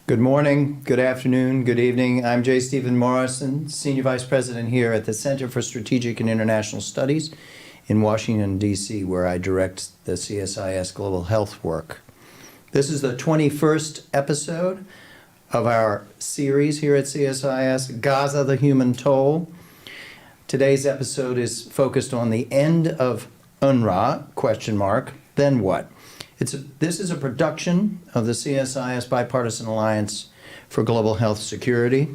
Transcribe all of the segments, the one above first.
Good morning, good afternoon, good evening. I'm J. Stephen Morrison, Senior Vice President here at the Center for Strategic and International Studies in Washington, D.C., where I direct the CSIS Global Health work. This is the 21st episode of our series here at CSIS, Gaza, the Human Toll. Today's episode is focused on the end of UNRWA, then what? This is a production of the CSIS Bipartisan Alliance for Global Health Security.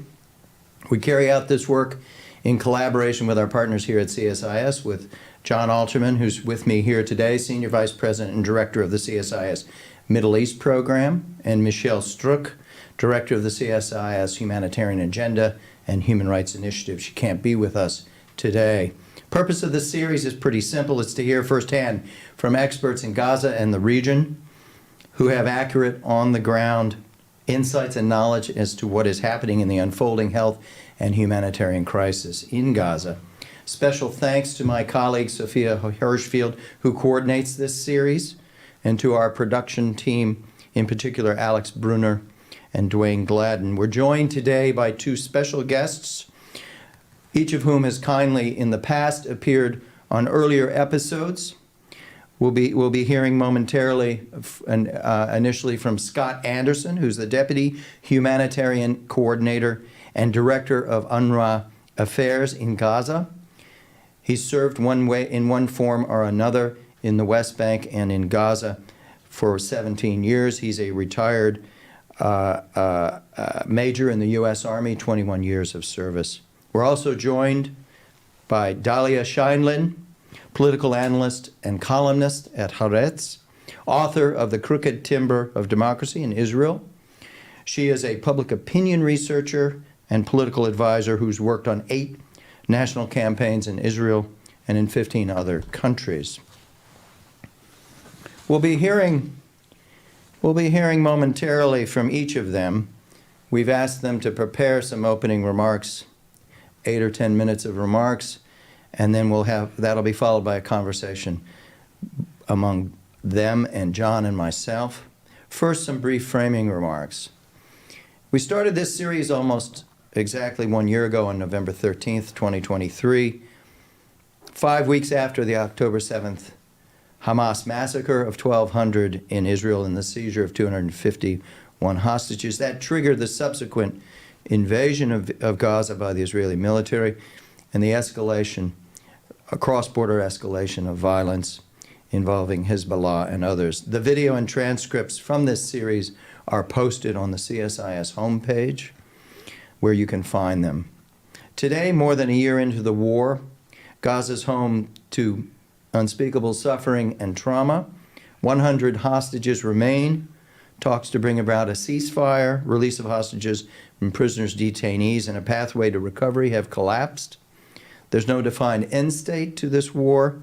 We carry out this work in collaboration with our partners here at CSIS, with John Alterman, who's with me here today, Senior Vice President and Director of the CSIS Middle East Program, and Michelle Struck, Director of the CSIS Humanitarian Agenda and Human Rights Initiative. She can't be with us today. Purpose of this series is pretty simple. It's to hear firsthand from experts in Gaza and the region who have accurate, on-the-ground insights and knowledge as to what is happening in the unfolding health and humanitarian crisis in Gaza. Special thanks to my colleague Sophia Hirschfield, who coordinates this series, and to our production team, in particular Alex Brunner and Dwayne Gladden. We're joined today by two special guests, each of whom has kindly in the past appeared on earlier episodes. We'll be hearing momentarily initially from Scott Anderson, who's the Deputy Humanitarian Coordinator and Director of UNRWA Affairs in Gaza. He's served in one form or another in the West Bank and in Gaza for 17 years. He's a retired major in the U.S. Army, 21 years of service. We're also joined by Dahlia Scheindlin, political analyst and columnist at Haaretz, author of The Crooked Timber of Democracy in Israel. She is a public opinion researcher and political advisor who's worked on 8 national campaigns in Israel and in 15 other countries. We'll be hearing momentarily from each of them. We've asked them to prepare some opening remarks, 8 or 10 minutes of remarks, and then that'll be followed by a conversation among them and John and myself. First, some brief framing remarks. We started this series almost exactly 1 year ago on November 13th, 2023, 5 weeks after the October 7th Hamas massacre of 1,200 in Israel and the seizure of 251 hostages. That triggered the subsequent invasion of Gaza by the Israeli military and the escalation, a cross-border escalation of violence involving Hezbollah and others. The video and transcripts from this series are posted on the CSIS homepage, where you can find them. Today, more than a year into the war, Gaza's home to unspeakable suffering and trauma. 100 hostages remain. Talks to bring about a ceasefire, release of hostages and prisoners, detainees, and a pathway to recovery have collapsed. There's no defined end state to this war.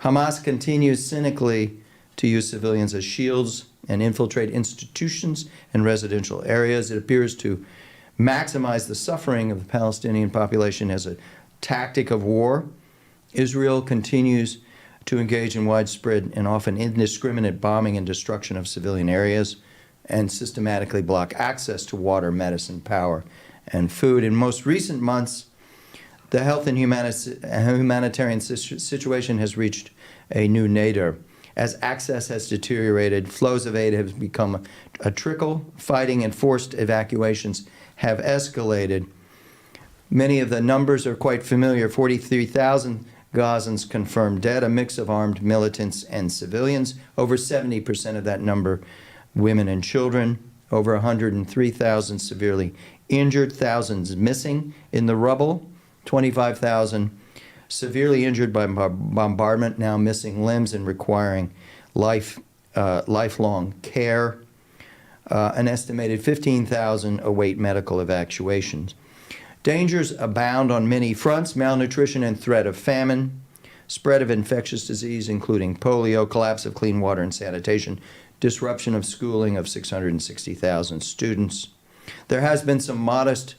Hamas continues cynically to use civilians as shields and infiltrate institutions and residential areas. It appears to maximize the suffering of the Palestinian population as a tactic of war. Israel continues to engage in widespread and often indiscriminate bombing and destruction of civilian areas and systematically block access to water, medicine, power, and food. In most recent months, the health and humanitarian situation has reached a new nadir. As access has deteriorated, flows of aid have become a trickle. Fighting and forced evacuations have escalated. Many of the numbers are quite familiar. 43,000 Gazans confirmed dead, a mix of armed militants and civilians. Over 70% of that number, women and children. Over 103,000 severely injured, thousands missing in the rubble. 25,000 severely injured by bombardment, now missing limbs and requiring lifelong care. An estimated 15,000 await medical evacuations. Dangers abound on many fronts: malnutrition and threat of famine, spread of infectious disease, including polio, collapse of clean water and sanitation, disruption of schooling of 660,000 students. There has been some modest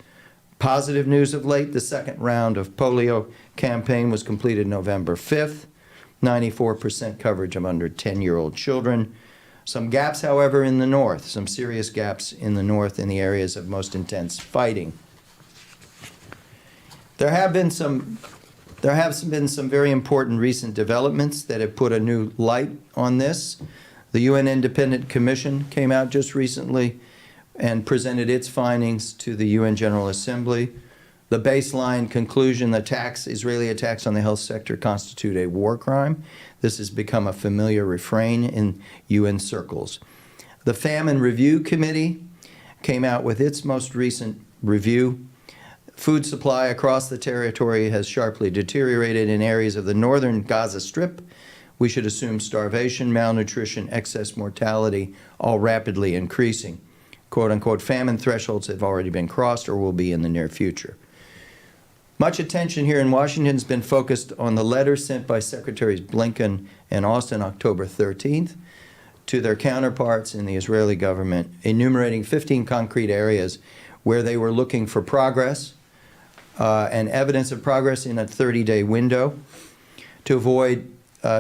positive news of late. The second round of polio campaign was completed November 5th, 94% coverage of under 10-year-old children. Some gaps, however, in the north, some serious gaps in the north in the areas of most intense fighting. There have been some very important recent developments that have put a new light on this. The UN Independent Commission came out just recently and presented its findings to the UN General Assembly. The baseline conclusion, Israeli attacks on the health sector constitute a war crime. This has become a familiar refrain in UN circles. The Famine Review Committee came out with its most recent review. Food supply across the territory has sharply deteriorated in areas of the northern Gaza Strip. We should assume starvation, malnutrition, excess mortality, all rapidly increasing. Quote-unquote famine thresholds have already been crossed or will be in the near future. Much attention here in Washington has been focused on the letter sent by Secretaries Blinken and Austin October 13th to their counterparts in the Israeli government, enumerating 15 concrete areas where they were looking for progress and evidence of progress in a 30-day window to avoid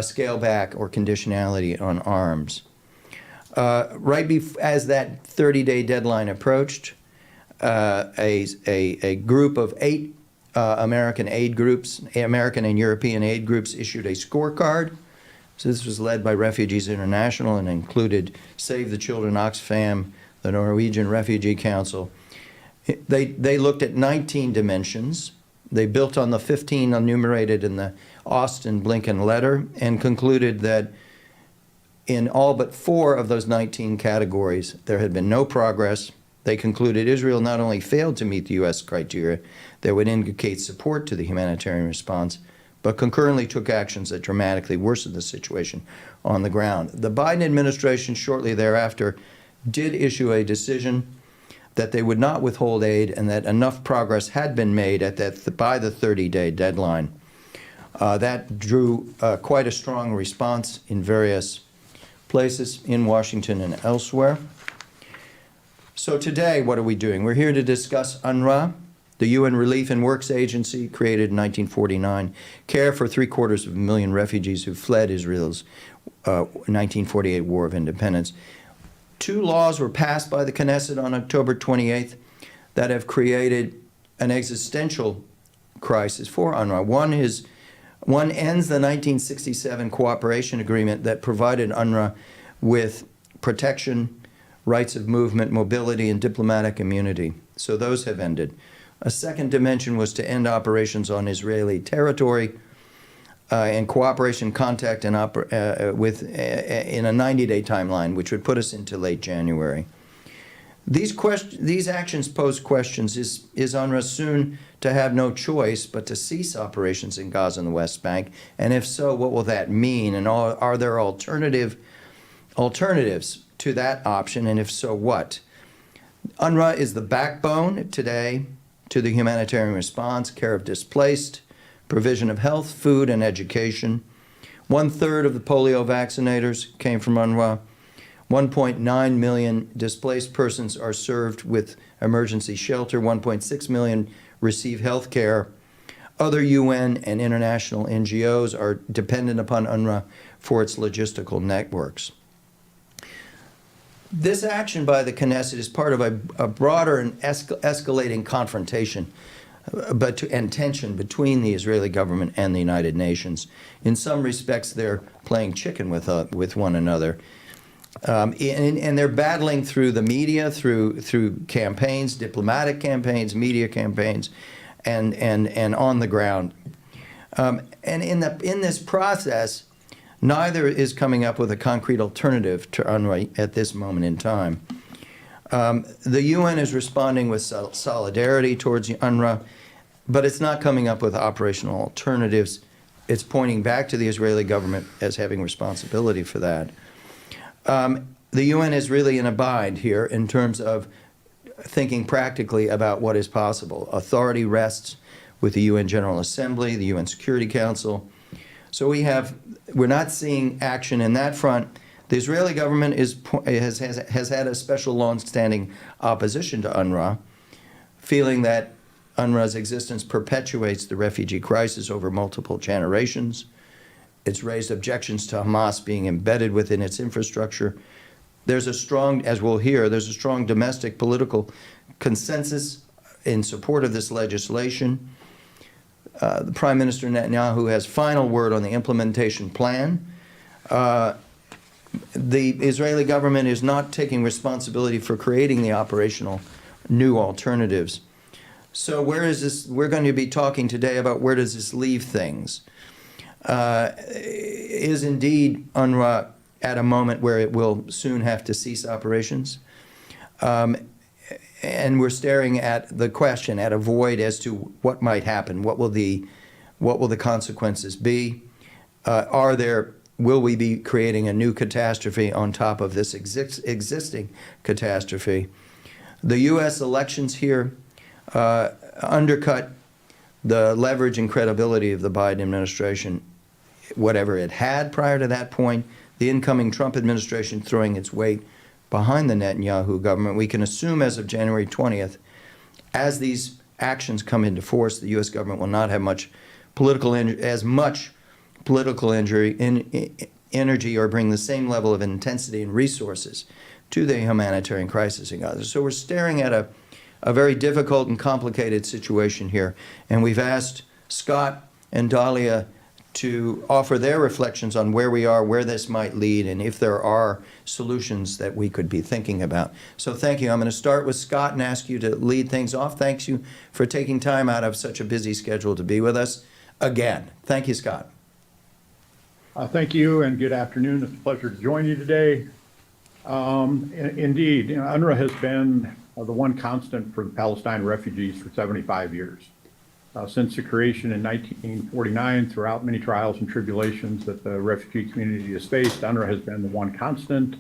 scale back or conditionality on arms. As that 30-day deadline approached, a group of 8 American and European aid groups issued a scorecard. So this was led by Refugees International and included Save the Children, Oxfam, the Norwegian Refugee Council. They looked at 19 dimensions. They built on the 15 enumerated in the Austin-Blinken letter and concluded that in all but 4 of those 19 categories, there had been no progress. They concluded Israel not only failed to meet the U.S. criteria that would indicate support to the humanitarian response, but concurrently took actions that dramatically worsened the situation on the ground. The Biden administration shortly thereafter did issue a decision that they would not withhold aid and that enough progress had been made by the 30-day deadline. That drew quite a strong response in various places in Washington and elsewhere. So today, what are we doing? We're here to discuss UNRWA, the UN Relief and Works Agency, created in 1949, care for 750,000 refugees who fled Israel's 1948 War of Independence. 2 laws were passed by the Knesset on October 28th that have created an existential crisis for UNRWA. One ends the 1967 cooperation agreement that provided UNRWA with protection, rights of movement, mobility, and diplomatic immunity. So those have ended. A second dimension was to end operations on Israeli territory and cooperation contact in a 90-day timeline, which would put us into late January. These actions pose questions. Is UNRWA soon to have no choice but to cease operations in Gaza and the West Bank? And if so, what will that mean? And are there alternatives to that option? And if so, what? UNRWA is the backbone today to the humanitarian response, care of displaced, provision of health, food, and education. 1/3 of the polio vaccinators came from UNRWA. 1.9 million displaced persons are served with emergency shelter. 1.6 million receive health care. Other UN and international NGOs are dependent upon UNRWA for its logistical networks. This action by the Knesset is part of a broader and escalating confrontation and tension between the Israeli government and the United Nations. In some respects, they're playing chicken with one another. And they're battling through the media, through campaigns, diplomatic campaigns, media campaigns, and on the ground. And in this process, neither is coming up with a concrete alternative to UNRWA at this moment in time. The UN is responding with solidarity towards UNRWA, but it's not coming up with operational alternatives. It's pointing back to the Israeli government as having responsibility for that. The UN is really in a bind here in terms of thinking practically about what is possible. Authority rests with the UN General Assembly, the UN Security Council. So we're not seeing action in that front. The Israeli government has had a special long-standing opposition to UNRWA, feeling that UNRWA's existence perpetuates the refugee crisis over multiple generations. It's raised objections to Hamas being embedded within its infrastructure. There's a strong, as we'll hear, there's a strong domestic political consensus in support of this legislation. The Prime Minister Netanyahu has final word on the implementation plan. The Israeli government is not taking responsibility for creating the operational new alternatives. So where is this? We're going to be talking today about where does this leave things. Is indeed UNRWA at a moment where it will soon have to cease operations? And we're staring at the question, at a void as to what might happen. What will the consequences be? Will we be creating a new catastrophe on top of this existing catastrophe? The U.S. elections here undercut the leverage and credibility of the Biden administration, whatever it had prior to that point. The incoming Trump administration throwing its weight behind the Netanyahu government. We can assume as of January 20th, as these actions come into force, the U.S. government will not have much political energy or bring the same level of intensity and resources to the humanitarian crisis in Gaza. So we're staring at a very difficult and complicated situation here. And we've asked Scott and Dahlia to offer their reflections on where we are, where this might lead, and if there are solutions that we could be thinking about. So thank you. I'm going to start with Scott and ask you to lead things off. Thanks you for taking time out of such a busy schedule to be with us again. Thank you, Scott. Thank you, and good afternoon. It's a pleasure to join you today. Indeed, UNRWA has been the one constant for the Palestine refugees for 75 years. Since the creation in 1949, throughout many trials and tribulations that the refugee community has faced, UNRWA has been the one constant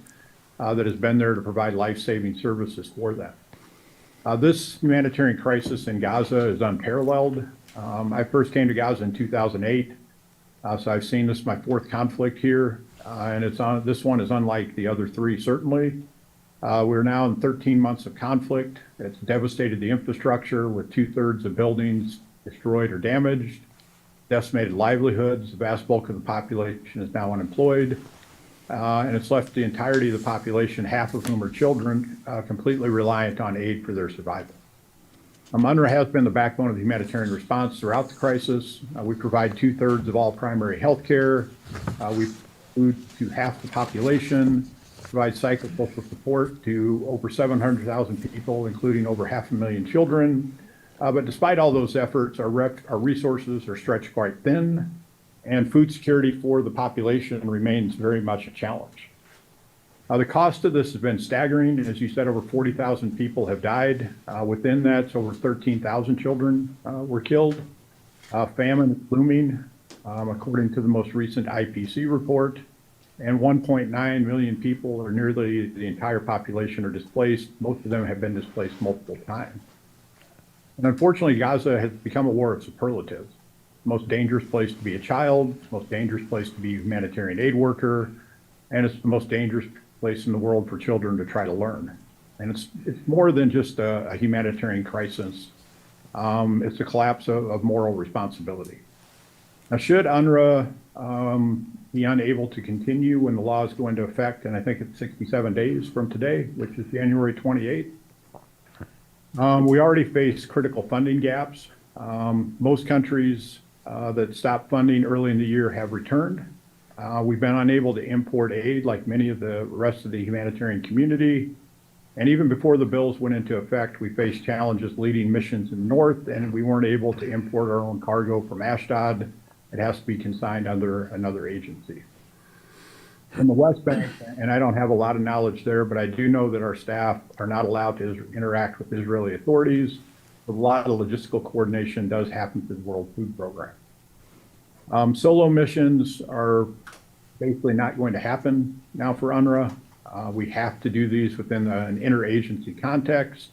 that has been there to provide life-saving services for them. This humanitarian crisis in Gaza is unparalleled. I first came to Gaza in 2008, so I've seen this my fourth conflict here, and this one is unlike the other three, certainly. We're now in 13 months of conflict. It's devastated the infrastructure with 2/3 of buildings destroyed or damaged, decimated livelihoods. The vast bulk of the population is now unemployed, and it's left the entirety of the population, half of whom are children, completely reliant on aid for their survival. UNRWA has been the backbone of the humanitarian response throughout the crisis. We provide 2/3 of all primary health care. We food to half the population, provide psychosocial support to over 700,000 people, including over 500,000 children. But despite all those efforts, our resources are stretched quite thin, and food security for the population remains very much a challenge. The cost of this has been staggering. As you said, over 40,000 people have died. Within that, over 13,000 children were killed. Famine is looming, according to the most recent IPC report, and 1.9 million people, or nearly the entire population, are displaced. Most of them have been displaced multiple times. And unfortunately, Gaza has become a war of superlatives. The most dangerous place to be a child, the most dangerous place to be a humanitarian aid worker, and it's the most dangerous place in the world for children to try to learn. And it's more than just a humanitarian crisis. It's a collapse of moral responsibility. Now, should UNRWA be unable to continue when the laws go into effect, and I think it's 67 days from today, which is January 28th, we already face critical funding gaps. Most countries that stopped funding early in the year have returned. We've been unable to import aid like many of the rest of the humanitarian community. And even before the bills went into effect, we faced challenges leading missions in the north, and we weren't able to import our own cargo from Ashdod. It has to be consigned under another agency. In the West Bank, and I don't have a lot of knowledge there, but I do know that our staff are not allowed to interact with Israeli authorities. A lot of logistical coordination does happen through the World Food Program. Solo missions are basically not going to happen now for UNRWA. We have to do these within an interagency context,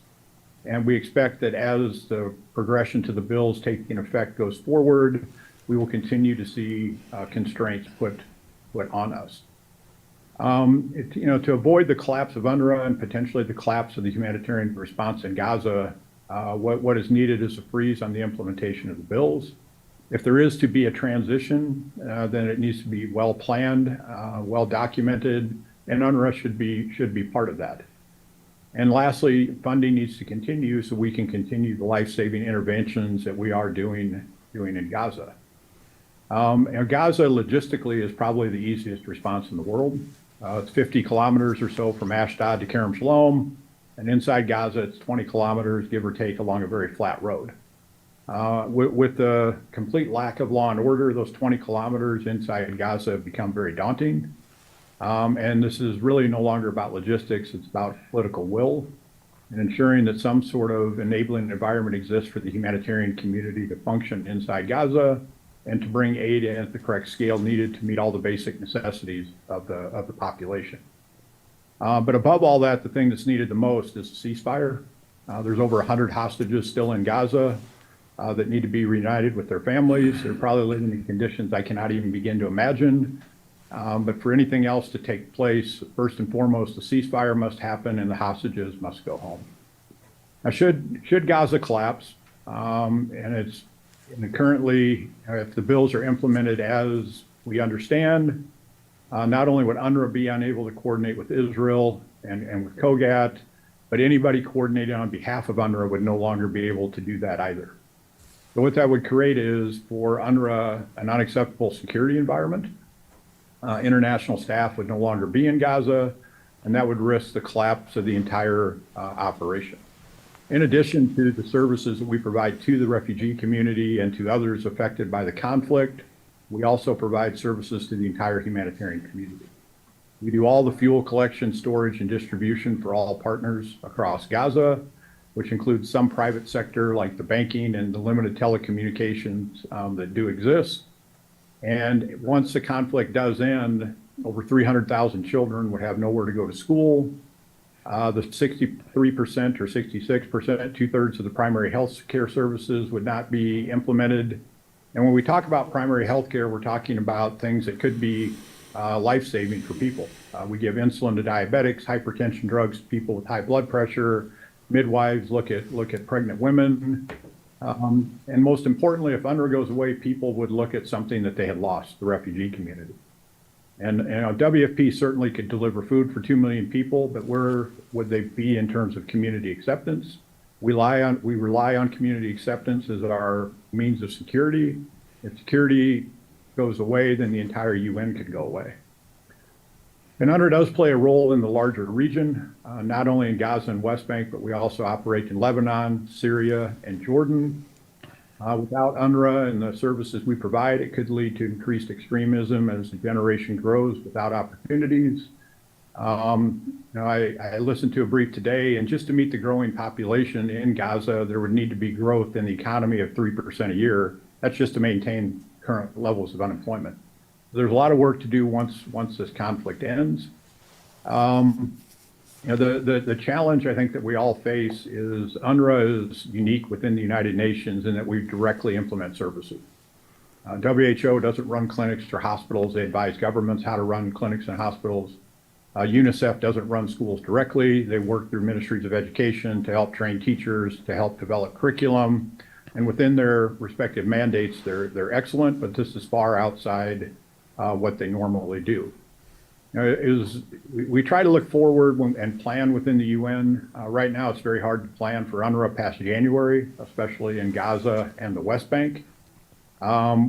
and we expect that as the progression to the bills taking effect goes forward, we will continue to see constraints put on us. To avoid the collapse of UNRWA and potentially the collapse of the humanitarian response in Gaza, what is needed is a freeze on the implementation of the bills. If there is to be a transition, then it needs to be well planned, well documented, and UNRWA should be part of that. And lastly, funding needs to continue so we can continue the life-saving interventions that we are doing in Gaza. And Gaza logistically is probably the easiest response in the world. It's 50 kilometers or so from Ashdod to Kerem Shalom, and inside Gaza it's 20 kilometers, give or take, along a very flat road. With the complete lack of law and order, those 20 kilometers inside Gaza have become very daunting. And this is really no longer about logistics, it's about political will and ensuring that some sort of enabling environment exists for the humanitarian community to function inside Gaza and to bring aid in at the correct scale needed to meet all the basic necessities of the population. But above all that, the thing that's needed the most is a ceasefire. There's over 100 hostages still in Gaza that need to be reunited with their families. They're probably living in conditions I cannot even begin to imagine. But for anything else to take place, first and foremost, the ceasefire must happen and the hostages must go home. Now, should Gaza collapse, and currently, if the bills are implemented as we understand, not only would UNRWA be unable to coordinate with Israel and with COGAT, but anybody coordinating on behalf of UNRWA would no longer be able to do that either. So what that would create is for UNRWA an unacceptable security environment. International staff would no longer be in Gaza, and that would risk the collapse of the entire operation. In addition to the services that we provide to the refugee community and to others affected by the conflict, we also provide services to the entire humanitarian community. We do all the fuel collection, storage, and distribution for all partners across Gaza, which includes some private sector like the banking and the limited telecommunications that do exist. And once the conflict does end, over 300,000 children would have nowhere to go to school. The 63% or 66%, 2/3 of the primary health care services would not be implemented. And when we talk about primary health care, we're talking about things that could be life-saving for people. We give insulin to diabetics, hypertension drugs to people with high blood pressure, midwives look at pregnant women. And most importantly, if UNRWA goes away, people would look at something that they had lost, the refugee community. And WFP certainly could deliver food for 2 million people, but where would they be in terms of community acceptance? We rely on community acceptance as our means of security. If security goes away, then the entire UN could go away. And UNRWA does play a role in the larger region, not only in Gaza and West Bank, but we also operate in Lebanon, Syria, and Jordan. Without UNRWA and the services we provide, it could lead to increased extremism as the generation grows without opportunities. I listened to a brief today, and just to meet the growing population in Gaza, there would need to be growth in the economy of 3% a year. That's just to maintain current levels of unemployment. There's a lot of work to do once this conflict ends. The challenge I think that we all face is UNRWA is unique within the United Nations in that we directly implement services. WHO doesn't run clinics or hospitals. They advise governments how to run clinics and hospitals. UNICEF doesn't run schools directly. They work through ministries of education to help train teachers, to help develop curriculum. And within their respective mandates, they're excellent, but this is far outside what they normally do. We try to look forward and plan within the UN. Right now, it's very hard to plan for UNRWA past January, especially in Gaza and the West Bank.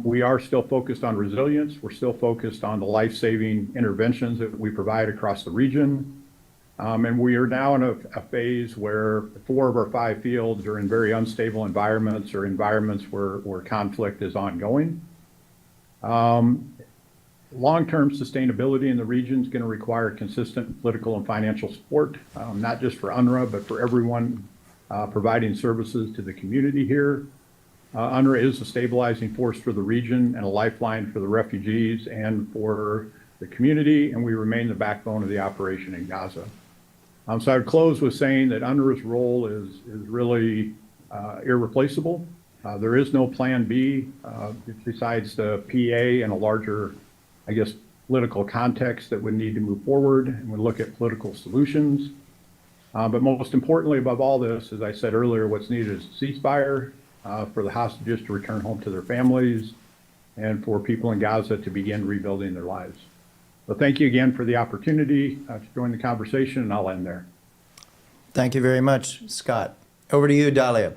We are still focused on resilience. We're still focused on the life-saving interventions that we provide across the region. And we are now in a phase where 4 of our 5 fields are in very unstable environments or environments where conflict is ongoing. Long-term sustainability in the region is going to require consistent political and financial support, not just for UNRWA, but for everyone providing services to the community here. UNRWA is a stabilizing force for the region and a lifeline for the refugees and for the community, and we remain the backbone of the operation in Gaza. So I would close with saying that UNRWA's role is really irreplaceable. There is no plan B besides the PA and a larger, I guess, political context that would need to move forward and would look at political solutions. But most importantly, above all this, as I said earlier, what's needed is a ceasefire for the hostages to return home to their families and for people in Gaza to begin rebuilding their lives. So thank you again for the opportunity to join the conversation, and I'll end there. Thank you very much, Scott. Over to you, Dahlia.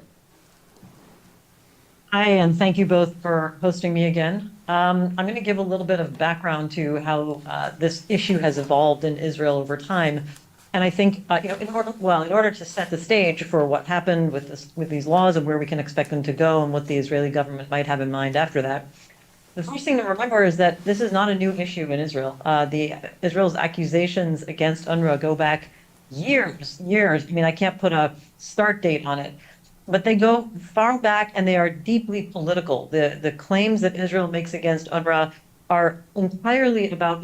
Hi, and thank you both for hosting me again. I'm going to give a little bit of background to how this issue has evolved in Israel over time. And I think, in order to set the stage for what happened with these laws and where we can expect them to go and what the Israeli government might have in mind after that, the first thing to remember is that this is not a new issue in Israel. Israel's accusations against UNRWA go back years. I mean, I can't put a start date on it, but they go far back and they are deeply political. The claims that Israel makes against UNRWA are entirely about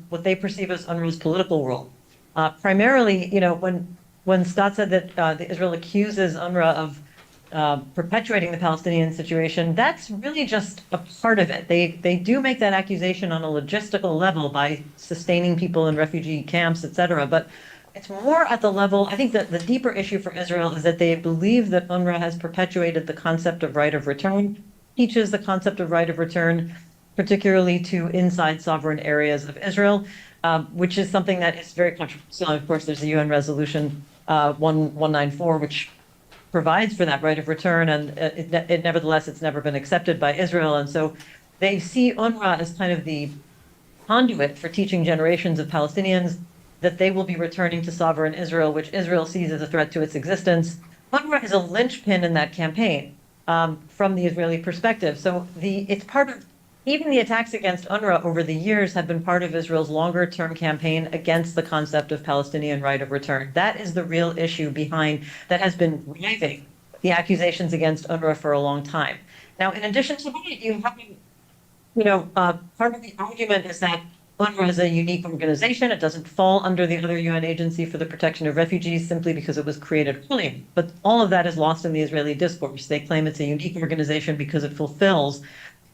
what they perceive as UNRWA's political role. Primarily, when Scott said that Israel accuses UNRWA of perpetuating the Palestinian situation, that's really just a part of it. They do make that accusation on a logistical level by sustaining people in refugee camps, et cetera. But it's more at the level, I think that the deeper issue for Israel is that they believe that UNRWA has perpetuated the concept of right of return, teaches the concept of right of return, particularly to inside sovereign areas of Israel, which is something that is very controversial. Of course, there's a UN resolution 1194, which provides for that right of return, and nevertheless, it's never been accepted by Israel. And so they see UNRWA as kind of the conduit for teaching generations of Palestinians that they will be returning to sovereign Israel, which Israel sees as a threat to its existence. UNRWA is a linchpin in that campaign from the Israeli perspective. So it's part of, even the attacks against UNRWA over the years have been part of Israel's longer-term campaign against the concept of Palestinian right of return. That is the real issue that has been driving the accusations against UNRWA for a long time. Now, in addition to that, you have, part of the argument is that UNRWA is a unique organization. It doesn't fall under the other UN agency for the protection of refugees simply because it was created earlier. But all of that is lost in the Israeli discourse. They claim it's a unique organization because it fulfills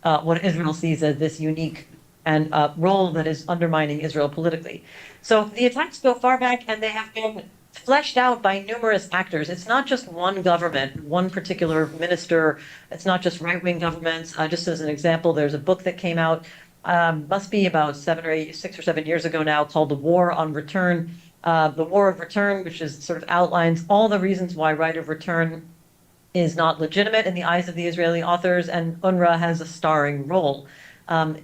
what Israel sees as this unique and role that is undermining Israel politically. So the attacks go far back, and they have been fleshed out by numerous actors. It's not just one government, one particular minister. It's not just right-wing governments. Just as an example, there's a book that came out, must be about 6 or 7 years ago now, called The War on Return. The War of Return, which is sort of outlines all the reasons why right of return is not legitimate in the eyes of the Israeli authors, and UNRWA has a starring role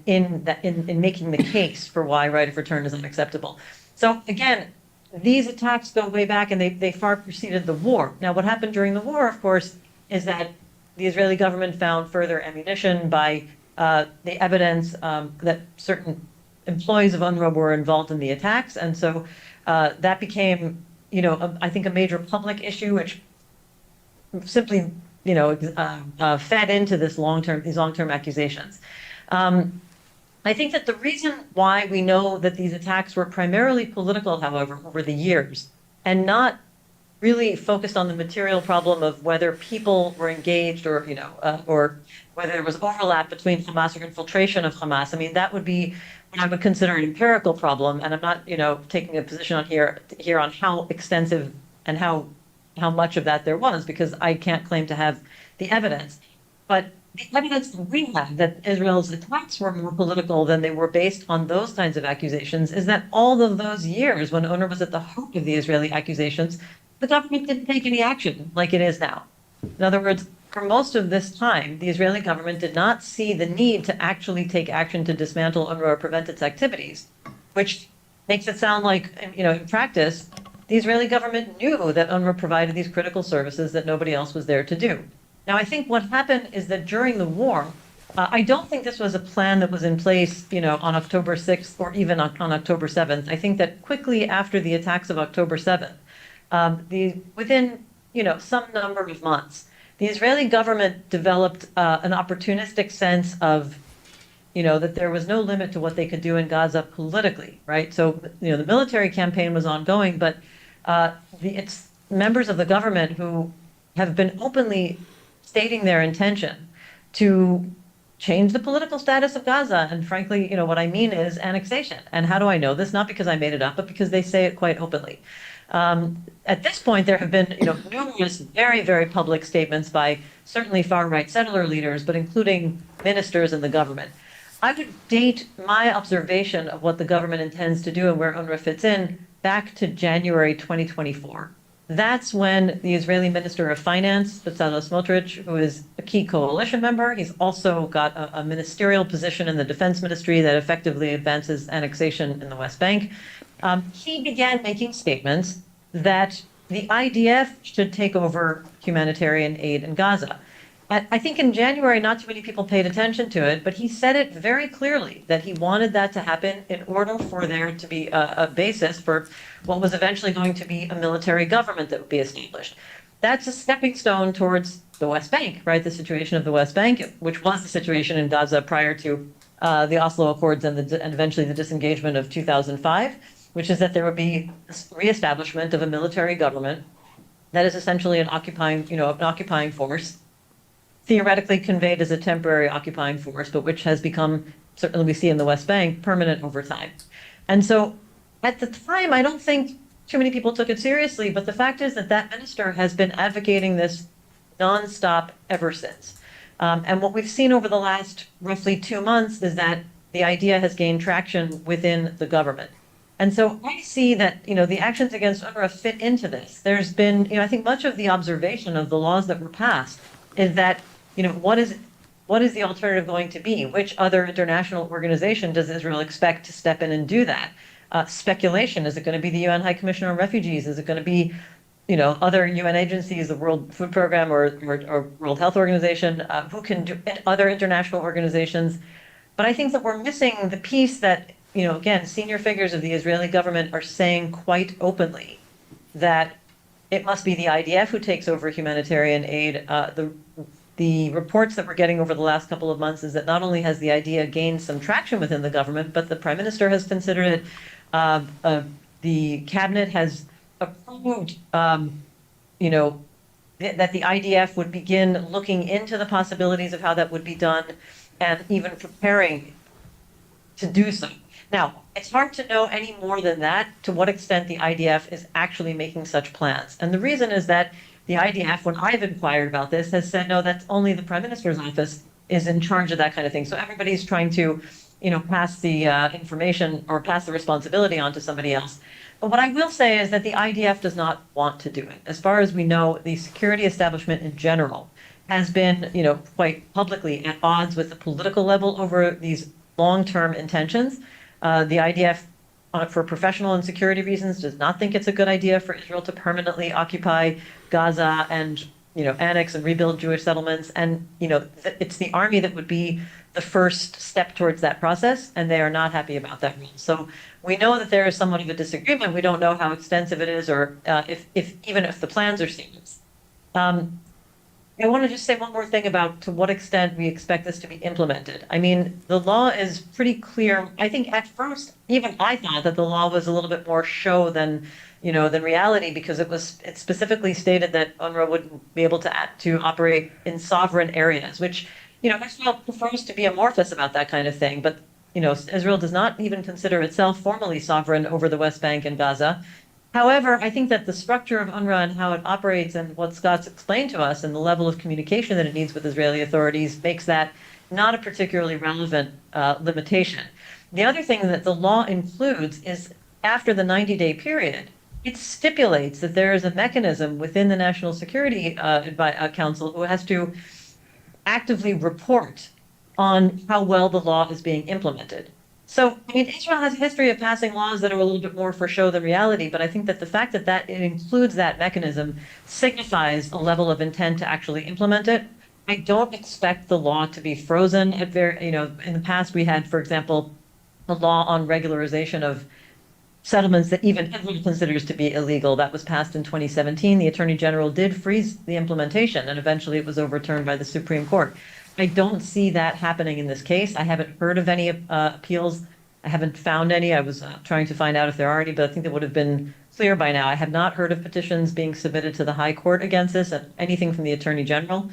in making the case for why right of return is unacceptable. So again, these attacks go way back, and they far preceded the war. Now, what happened during the war, of course, is that the Israeli government found further ammunition by the evidence that certain employees of UNRWA were involved in the attacks, and so that became, I think, a major public issue, which simply, fed into these long-term accusations. I think that the reason why we know that these attacks were primarily political, however, over the years, and not really focused on the material problem of whether people were engaged or whether there was overlap between Hamas or infiltration of Hamas. I mean, that would be what I would consider an empirical problem, and I'm not, taking a position on here on how extensive and how much of that there was, because I can't claim to have the evidence. But the evidence that we have that Israel's attacks were more political than they were based on those kinds of accusations is that all of those years when UNRWA was at the heart of the Israeli accusations, the government didn't take any action like it is now. In other words, for most of this time, the Israeli government did not see the need to actually take action to dismantle UNRWA or prevent its activities, which makes it sound like, in practice, the Israeli government knew that UNRWA provided these critical services that nobody else was there to do. Now, I think what happened is that during the war, I don't think this was a plan that was in place, on October 6th or even on October 7th. I think that quickly after the attacks of October 7th, within, some number of months, the Israeli government developed an opportunistic sense of, that there was no limit to what they could do in Gaza politically, right? So, the military campaign was ongoing, but it's members of the government who have been openly stating their intention to change the political status of Gaza. And frankly, what I mean is annexation. And how do I know this? Not because I made it up, but because they say it quite openly. At this point, there have been, numerous very, very public statements by certainly far-right settler leaders, but including ministers in the government. I would date my observation of what the government intends to do and where UNRWA fits in back to January 2024. That's when the Israeli Minister of Finance, Bezalel Smotrich, who is a key coalition member, he's also got a ministerial position in the Defense Ministry that effectively advances annexation in the West Bank. He began making statements that the IDF should take over humanitarian aid in Gaza. I think in January, not too many people paid attention to it, but he said it very clearly that he wanted that to happen in order for there to be a basis for what was eventually going to be a military government that would be established. That's a stepping stone towards the West Bank, right? The situation of the West Bank, which was the situation in Gaza prior to the Oslo Accords and eventually the disengagement of 2005, which is that there would be reestablishment of a military government that is essentially an occupying force, theoretically conveyed as a temporary occupying force, but which has become, certainly we see in the West Bank, permanent over time. And so at the time, I don't think too many people took it seriously, but the fact is that that minister has been advocating this nonstop ever since. And what we've seen over the last roughly 2 months is that the idea has gained traction within the government. And so I see that, the actions against UNRWA fit into this. There's been, I think much of the observation of the laws that were passed is that, what is the alternative going to be? Which other international organization does Israel expect to step in and do that? Speculation, is it going to be the UN High Commissioner on Refugees? Is it going to be, other UN agencies, the World Food Program or World Health Organization, who can do other international organizations? But I think that we're missing the piece that, again, senior figures of the Israeli government are saying quite openly that it must be the IDF who takes over humanitarian aid. The reports that we're getting over the last couple of months is that not only has the idea gained some traction within the government, but the prime minister has considered it. The cabinet has approved, that the IDF would begin looking into the possibilities of how that would be done and even preparing to do so. Now, it's hard to know any more than that to what extent the IDF is actually making such plans. And the reason is that the IDF, when I've inquired about this, has said, no, that's only the prime minister's office is in charge of that kind of thing. So everybody's trying to, pass the information or pass the responsibility on to somebody else. But what I will say is that the IDF does not want to do it. As far as we know, the security establishment in general has been, quite publicly at odds with the political level over these long-term intentions. The IDF, for professional and security reasons, does not think it's a good idea for Israel to permanently occupy Gaza and, annex and rebuild Jewish settlements. And, it's the army that would be the first step towards that process, and they are not happy about that rule. So we know that there is somewhat of a disagreement. We don't know how extensive it is or even if the plans are serious. I want to just say one more thing about to what extent we expect this to be implemented. I mean, the law is pretty clear. I think at first, even I thought that the law was a little bit more show than reality, because it specifically stated that UNRWA wouldn't be able to operate in sovereign areas, which, Israel prefers to be amorphous about that kind of thing. But, Israel does not even consider itself formally sovereign over the West Bank and Gaza. However, I think that the structure of UNRWA and how it operates and what Scott's explained to us and the level of communication that it needs with Israeli authorities makes that not a particularly relevant limitation. The other thing that the law includes is after the 90-day period, it stipulates that there is a mechanism within the National Security Council who has to actively report on how well the law is being implemented. So, Israel has a history of passing laws that are a little bit more for show than reality, but I think that the fact that it includes that mechanism signifies a level of intent to actually implement it. I don't expect the law to be frozen in the past we had, for example, a law on regularization of settlements that even Israel considers to be illegal. That was passed in 2017. The Attorney General did freeze the implementation, and eventually it was overturned by the Supreme Court. I don't see that happening in this case. I haven't heard of any appeals. I haven't found any. I was trying to find out if there are any, but I think that would have been clear by now. I have not heard of petitions being submitted to the High Court against this, anything from the Attorney General,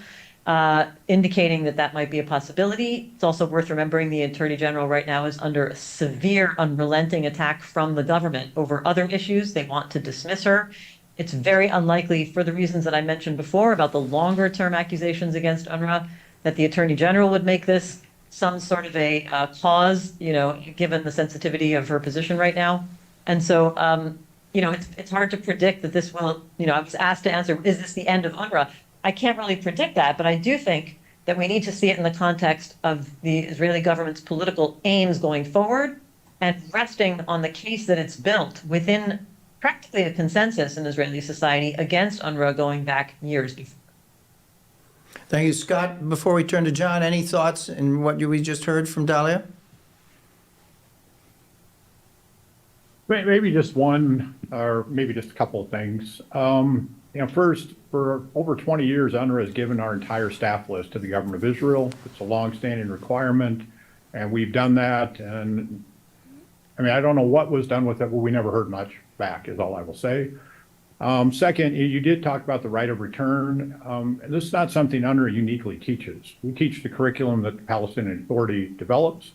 indicating that that might be a possibility. It's also worth remembering the Attorney General right now is under a severe, unrelenting attack from the government over other issues. They want to dismiss her. It's very unlikely, for the reasons that I mentioned before about the longer term accusations against UNRWA, that the Attorney General would make this some sort of a cause, given the sensitivity of her position right now. And so, it's hard to predict that this will, I was asked to answer, is this the end of UNRWA? I can't really predict that, but I do think that we need to see it in the context of the Israeli government's political aims going forward and resting on the case that it's built within practically a consensus in Israeli society against UNRWA going back years before. Thank you, Scott. Before we turn to John, any thoughts in what we just heard from Dahlia? Maybe just one, or maybe just a couple of things. First, for over 20 years, UNRWA has given our entire staff list to the government of Israel. It's a longstanding requirement, and we've done that. And I don't know what was done with it, but we never heard much back, is all I will say. Second, you did talk about the right of return. And this is not something UNRWA uniquely teaches. We teach the curriculum that the Palestinian Authority develops.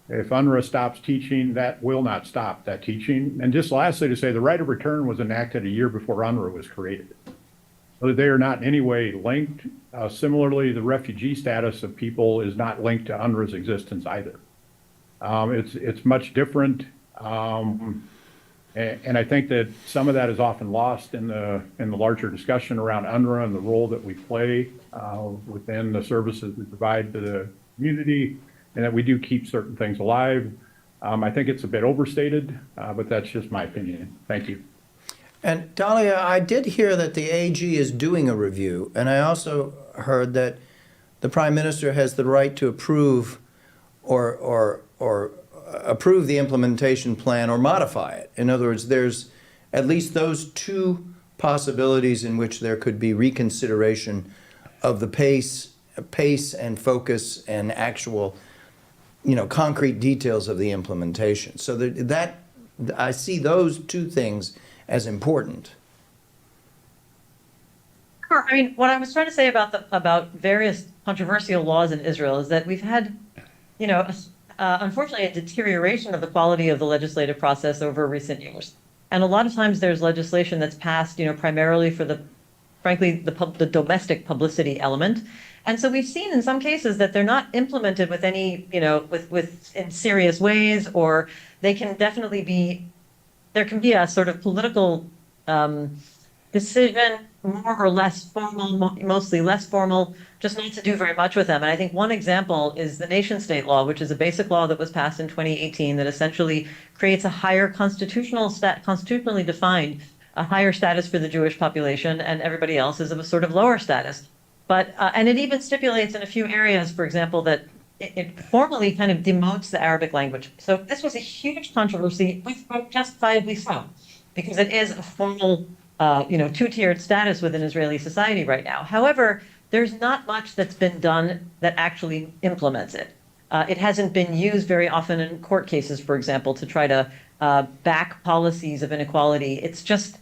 If UNRWA stops teaching, that will not stop that teaching. And just lastly, to say the right of return was enacted a year before UNRWA was created. So they are not in any way linked. Similarly, the refugee status of people is not linked to UNRWA's existence either. It's much different. And I think that some of that is often lost in the larger discussion around UNRWA and the role that we play within the services we provide to the community, and that we do keep certain things alive. I think it's a bit overstated, but that's just my opinion. Thank you. And Dahlia, I did hear that the AG is doing a review, and I also heard that the Prime Minister has the right to approve or approve the implementation plan or modify it. In other words, there's at least those two possibilities in which there could be reconsideration of the pace and focus and actual, concrete details of the implementation. So that I see those two things as important. Sure. What I was trying to say about various controversial laws in Israel is that we've had, unfortunately, a deterioration of the quality of the legislative process over recent years. And a lot of times there's legislation that's passed, primarily for the domestic publicity element. And so we've seen in some cases that they're not implemented with any, in serious ways, or they can definitely be, there can be a sort of political decision, more or less formal, mostly less formal, just not to do very much with them. And I think one example is the nation state law, which is a basic law that was passed in 2018 that essentially creates a higher constitutionally defined, a higher status for the Jewish population, and everybody else is of a sort of lower status. But, and it even stipulates in a few areas, for example, that it formally kind of demotes the Arabic language. So this was a huge controversy, justifiably so, because it is a formal, two-tiered status within Israeli society right now. However, there's not much that's been done that actually implements it. It hasn't been used very often in court cases, for example, to try to back policies of inequality. It's just,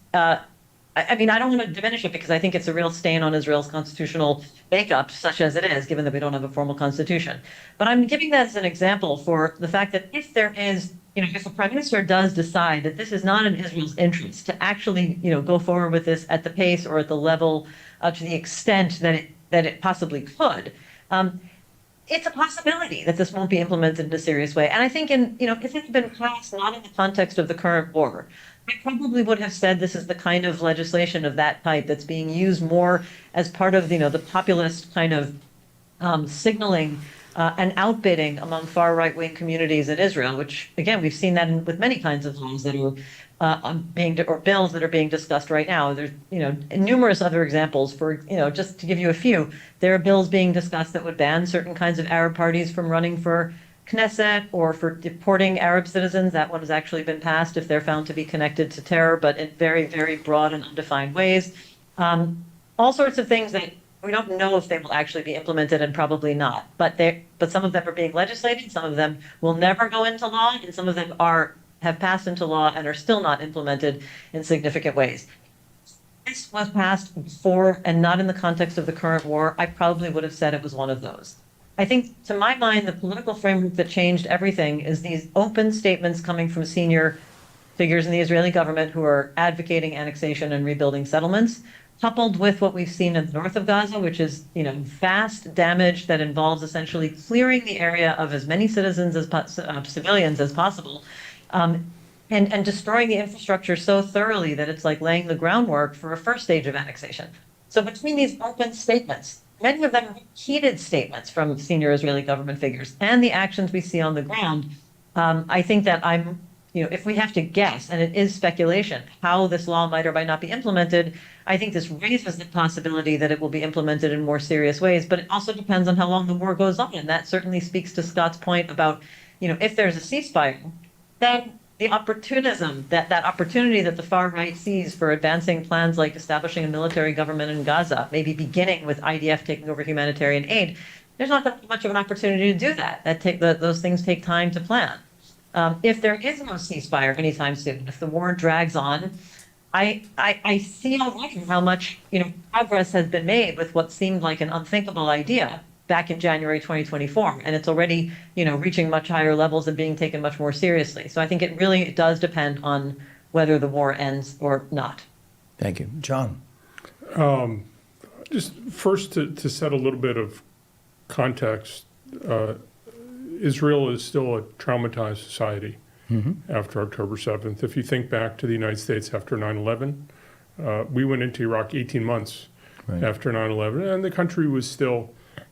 I don't want to diminish it because I think it's a real stain on Israel's constitutional makeup, such as it is, given that we don't have a formal constitution. But I'm giving that as an example for the fact that if there is, if the Prime Minister does decide that this is not in Israel's interest to actually, go forward with this at the pace or at the level, to the extent that it possibly could, it's a possibility that this won't be implemented in a serious way. And I think if it had been passed not in the context of the current war, I probably would have said this is the kind of legislation of that type that's being used more as part of, the populist kind of signaling and outbidding among far right-wing communities in Israel, which, again, we've seen that with many kinds of laws that are or bills that are being discussed right now. There's, numerous other examples for, just to give you a few, there are bills being discussed that would ban certain kinds of Arab parties from running for Knesset or for deporting Arab citizens. That one has actually been passed if they're found to be connected to terror, but in very, very broad and undefined ways. All sorts of things that we don't know if they will actually be implemented, and probably not. But some of them are being legislated, some of them will never go into law, and some of them have passed into law and are still not implemented in significant ways. This was passed before and not in the context of the current war. I probably would have said it was one of those. I think, to my mind, the political framework that changed everything is these open statements coming from senior figures in the Israeli government who are advocating annexation and rebuilding settlements, coupled with what we've seen in the north of Gaza, which is, vast damage that involves essentially clearing the area of as many citizens civilians as possible, and destroying the infrastructure so thoroughly that it's like laying the groundwork for a first stage of annexation. So between these open statements, many of them are heated statements from senior Israeli government figures, and the actions we see on the ground, I think that if we have to guess, and it is speculation, how this law might or might not be implemented, I think this raises the possibility that it will be implemented in more serious ways, but it also depends on how long the war goes on. And that certainly speaks to Scott's point about, if there's a ceasefire, then the opportunism, that opportunity that the far right sees for advancing plans like establishing a military government in Gaza, maybe beginning with IDF taking over humanitarian aid, there's not that much of an opportunity to do that. Those things take time to plan. If there is no ceasefire anytime soon, if the war drags on, I see already how much progress has been made with what seemed like an unthinkable idea back in January 2024, and it's already reaching much higher levels and being taken much more seriously. So I think it really does depend on whether the war ends or not. Thank you, John. Just first to set a little bit of context. Israel is still a traumatized society after October 7th. If you think back to the United States after 9/11, we went into Iraq 18 months after 9/11, and the country was still,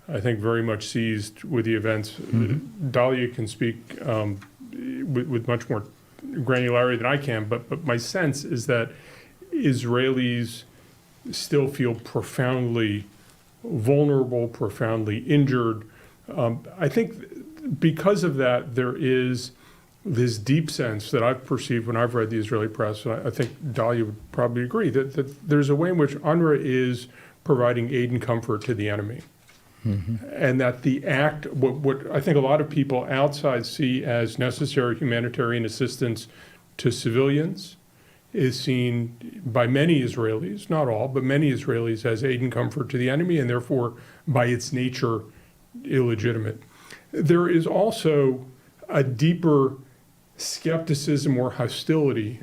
I think, very much seized with the events. Dahlia can speak with much more granularity than I can, but my sense is that Israelis still feel profoundly vulnerable, profoundly injured. I think because of that, there is this deep sense that I've perceived when I've read the Israeli press, and I think Dahlia would probably agree, that there's a way in which UNRWA is providing aid and comfort to the enemy. And that the act, what I think a lot of people outside see as necessary humanitarian assistance to civilians, is seen by many Israelis, not all, but many Israelis, as aid and comfort to the enemy, and therefore, by its nature, illegitimate. There is also a deeper skepticism or hostility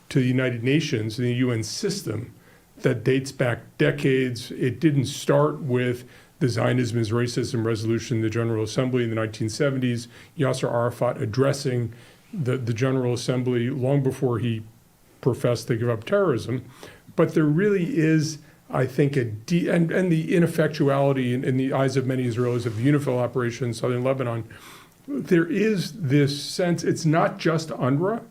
to the United Nations and the UN system that dates back decades. It didn't start with the Zionism is Racism resolution in the General Assembly in the 1970s, Yasser Arafat addressing the General Assembly long before he professed to give up terrorism. But there really is, I think, and the ineffectuality in the eyes of many Israelis of the UNIFIL operation in southern Lebanon, there is this sense, it's not just UNRWA.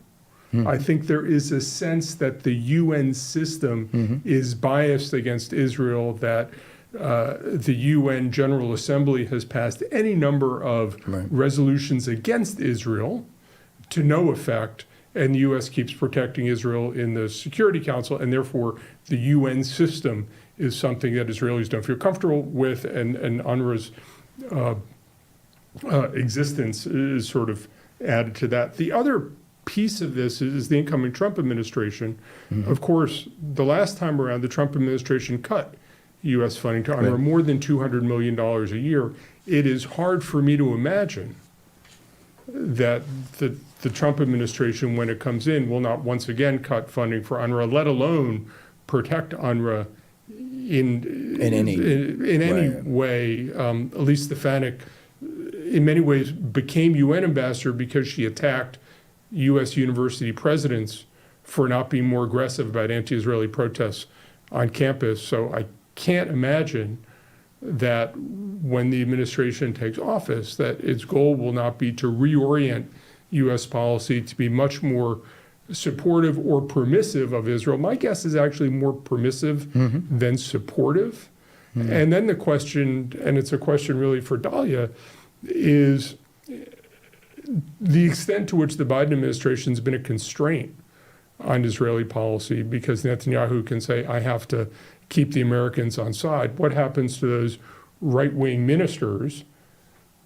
I think there is a sense that the UN system is biased against Israel, that the UN General Assembly has passed any number of resolutions against Israel to no effect, and the U.S. keeps protecting Israel in the Security Council, and therefore the UN system is something that Israelis don't feel comfortable with, and UNRWA's existence is sort of added to that. The other piece of this is the incoming Trump administration. Of course, the last time around, the Trump administration cut U.S. funding to UNRWA more than $200 million a year. It is hard for me to imagine that the Trump administration, when it comes in, will not once again cut funding for UNRWA, let alone protect UNRWA in any way. Elise Stefanik, in many ways, became UN ambassador because she attacked U.S. university presidents for not being more aggressive about anti-Israeli protests on campus. So I can't imagine that when the administration takes office, that its goal will not be to reorient U.S. policy to be much more supportive or permissive of Israel. My guess is actually more permissive than supportive. And then the question, and it's a question really for Dahlia, is the extent to which the Biden administration has been a constraint on Israeli policy, because Netanyahu can say, I have to keep the Americans on side. What happens to those right-wing ministers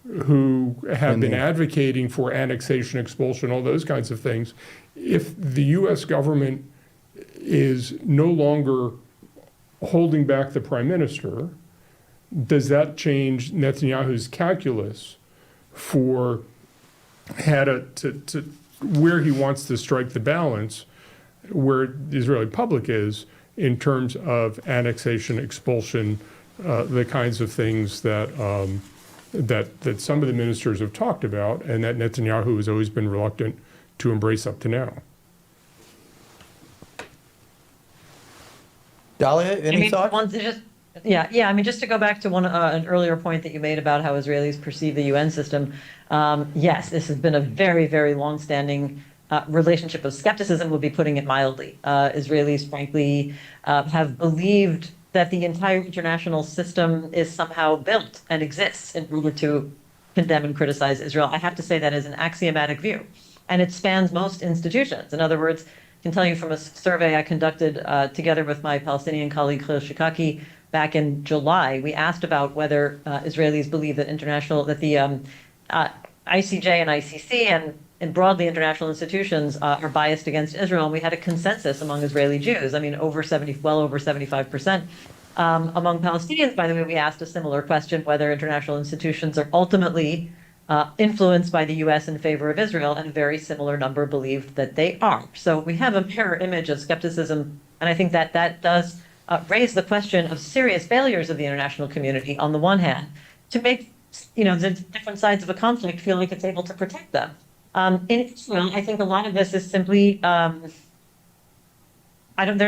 who have been advocating for annexation, expulsion, all those kinds of things, if the U.S. government is no longer holding back the prime minister? Does that change Netanyahu's calculus for how to where he wants to strike the balance, where the Israeli public is in terms of annexation, expulsion, the kinds of things that that some of the ministers have talked about, and that Netanyahu has always been reluctant to embrace up to now. Dahlia, any thoughts? I mean, just to go back to an earlier point that you made about how Israelis perceive the UN system, yes, this has been a very, very long-standing relationship of skepticism, would be putting it mildly. Israelis, frankly, have believed that the entire international system is somehow built and exists in order to condemn and criticize Israel. I have to say that is an axiomatic view, and it spans most institutions. In other words, I can tell you from a survey I conducted together with my Palestinian colleague Khalil Shikaki back in July. We asked about whether Israelis believe that the ICJ and ICC and broadly international institutions are biased against Israel. And we had a consensus among Israeli Jews. I mean, well over 75%. Among Palestinians, by the way, we asked a similar question, whether international institutions are ultimately influenced by the U.S. in favor of Israel, and a very similar number believed that they are. So we have a mirror image of skepticism, and I think that that does raise the question of serious failures of the international community, on the one hand, to make the different sides of a conflict feel like it's able to protect them. In Israel, I think a lot of this is simply, there's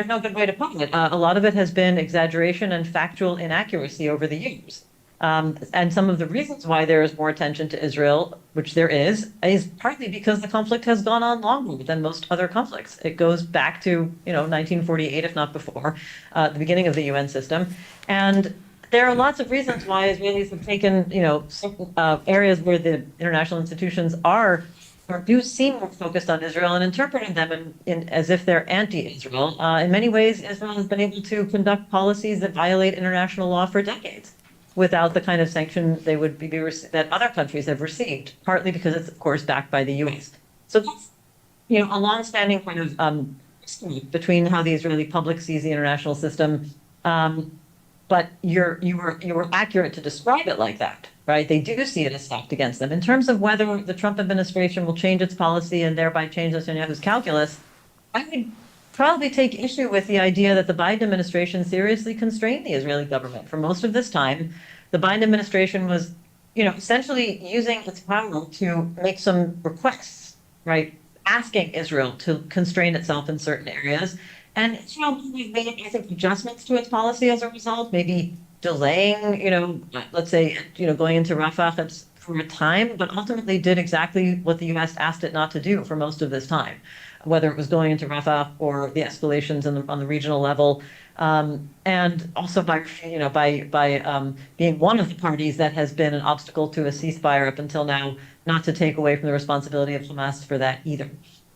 no good way to put it. A lot of it has been exaggeration and factual inaccuracy over the years. And some of the reasons why there is more attention to Israel, which there is partly because the conflict has gone on longer than most other conflicts. It goes back to 1948, if not before, the beginning of the UN system. And there are lots of reasons why Israelis have taken certain areas where the international institutions are or do seem more focused on Israel and interpreting them as if they're anti-Israel. In many ways, Israel has been able to conduct policies that violate international law for decades without the kind of sanction they would be that other countries have received, partly because it's, of course, backed by the U.S. So that's a long-standing kind of between how the Israeli public sees the international system. But you were accurate to describe it like that, right? They do see it as stacked against them. In terms of whether the Trump administration will change its policy and thereby change Netanyahu's calculus, I would probably take issue with the idea that the Biden administration seriously constrained the Israeli government. For most of this time, the Biden administration was, essentially using its power to make some requests, right? Asking Israel to constrain itself in certain areas. And Israel made, I think, adjustments to its policy as a result, maybe delaying, let's say, going into Rafah for a time, but ultimately did exactly what the U.S. asked it not to do for most of this time, whether it was going into Rafah or the escalations on the regional level, and also by being one of the parties that has been an obstacle to a ceasefire up until now, not to take away from the responsibility of Hamas for that either.